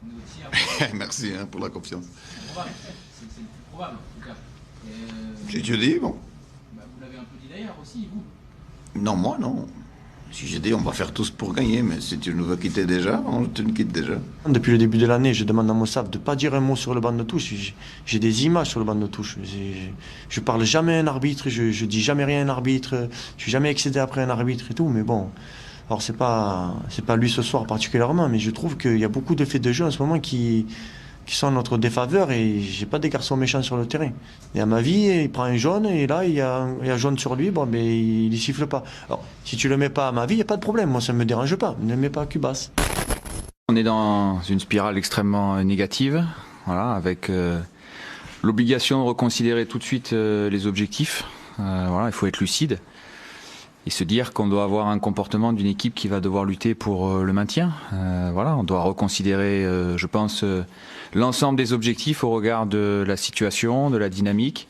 On est aussi un peu... Merci pour la confiance. C'est probable. C'est le plus probable, en tout cas. Si tu dis, bon. Bah, vous l'avez un peu dit d'ailleurs aussi, vous. Non, moi, non. Si je dis, on va faire tous pour gagner, mais si tu nous veux quitter déjà, on te quitte déjà. Depuis le début de l'année, je demande à mon staff de ne pas dire un mot sur le banc de touche. J'ai des images sur le banc de touche. Je parle jamais à un arbitre, je dis jamais rien à un arbitre, je suis jamais excédé après un arbitre et tout, mais bon. Alors c'est pas lui ce soir particulièrement, mais je trouve qu'il y a beaucoup de faits de jeu en ce moment qui sont en notre défaveur et j'ai pas des garçons méchants sur le terrain. Et à ma vie, il prend un jaune et là il y a un jaune sur lui, bon mais il siffle pas. Alors si tu le mets pas à ma vie, il n'y a pas de problème, moi ça me dérange pas, ne le mets pas à Cubas. On est dans une spirale extrêmement négative, voilà, avec l'obligation de reconsidérer tout de suite les objectifs. Voilà, il faut être lucide et se dire qu'on doit avoir un comportement d'une équipe qui va devoir lutter pour le maintien. Voilà, on doit reconsidérer, je pense, l'ensemble des objectifs au regard de la situation, de la dynamique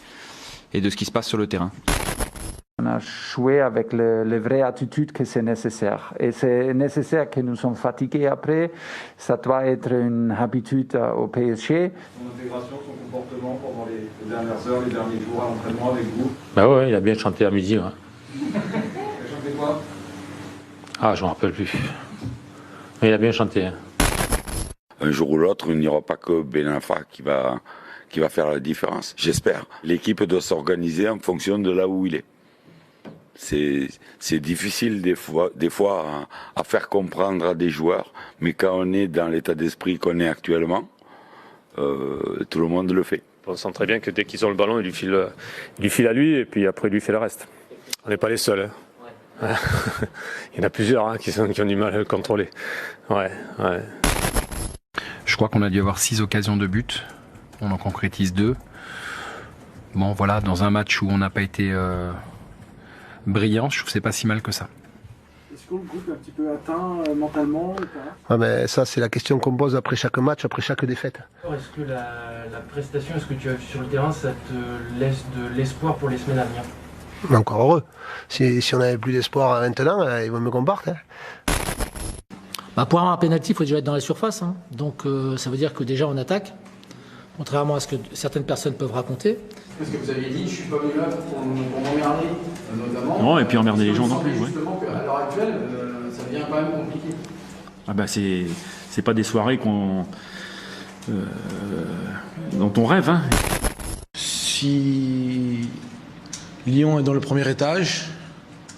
et de ce qui se passe sur le terrain. On a joué avec les vraies attitudes que c'est nécessaire. Et c'est nécessaire que nous sommes fatigués après. Ça doit être une habitude au PSG. Son intégration, son comportement pendant les dernières heures, les derniers jours à l'entraînement avec vous. Bah ouais, il a bien chanté à midi. Ouais. Il a chanté quoi? Ah, je me rappelle plus. Mais il a bien chanté. Hein. Un jour ou l'autre, il n'y aura pas que Benafa qui va faire la différence. J'espère. L'équipe doit s'organiser en fonction de là où il est. C'est difficile des fois à faire comprendre à des joueurs, mais quand on est dans l'état d'esprit qu'on est actuellement, tout le monde le fait. On sent très bien que dès qu'ils ont le ballon, il lui file à lui et puis après il lui fait le reste. On n'est pas les seuls. Hein. Ouais. Il y en a plusieurs hein, qui ont du mal à le contrôler. Ouais. Je crois qu'on a dû avoir 6 occasions de but. On en concrétise 2. Bon voilà, dans un match où on n'a pas été brillant, je trouve que c'est pas si mal que ça. Est-ce que le groupe est un petit peu atteint mentalement ou pas? Mais ça, c'est la question qu'on pose après chaque match, après chaque défaite. Est-ce que la prestation, est-ce que tu as vu sur le terrain, ça te laisse de l'espoir pour les semaines à venir? Encore heureux. Si on n'avait plus d'espoir maintenant, il vaut mieux qu'on parte. Hein. Bah pour avoir un pénalty, il faut déjà être dans la surface. Hein. Donc ça veut dire que déjà on attaque, contrairement à ce que certaines personnes peuvent raconter. Parce que vous aviez dit, je suis pas venu là pour m'emmerder, notamment. Non, et puis emmerder les gens non plus. Justement, ouais. À l'heure actuelle, ça devient quand même compliqué. Ah bah c'est pas des soirées dont on rêve. Hein. Si Lyon est dans le premier étage,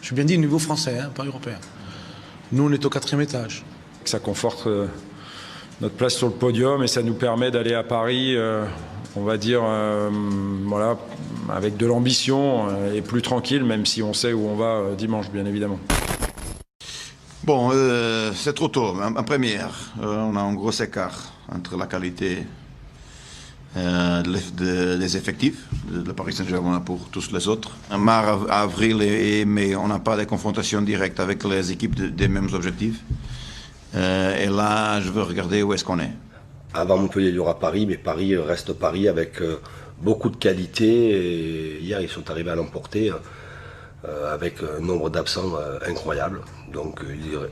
j'ai bien dit niveau français, hein, pas européen. Nous, on est au 4e étage. Ça conforte notre place sur le podium et ça nous permet d'aller à Paris, on va dire, voilà, avec de l'ambition et plus tranquille, même si on sait où on va dimanche, bien évidemment. Bon, c'est trop tôt. En première, on a un gros écart entre la qualité des effectifs de Paris Saint-Germain pour tous les autres. En mars, avril et mai, on n'a pas de confrontation directe avec les équipes des mêmes objectifs. Et là, je veux regarder où est-ce qu'on est. Avant Montpellier, il y aura Paris, mais Paris reste Paris avec beaucoup de qualité. Et hier, ils sont arrivés à l'emporter avec un nombre d'absents incroyable. Donc,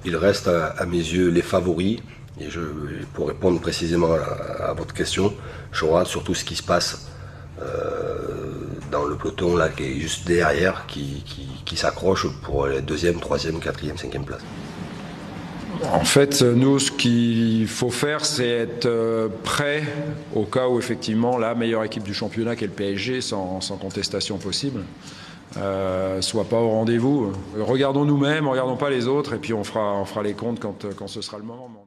il reste à mes yeux les favoris. Et pour répondre précisément à votre question, je regarde surtout ce qui se passe dans le peloton là, qui est juste derrière, qui s'accroche pour les 2e, 3e, 4e, 5e places. En fait, nous, ce qu'il faut faire, c'est être prêt au cas où, effectivement, la meilleure équipe du championnat, qui est le PSG, sans contestation possible, soit pas au rendez-vous. Regardons nous-mêmes, regardons pas les autres, et puis on fera les comptes quand ce sera le moment.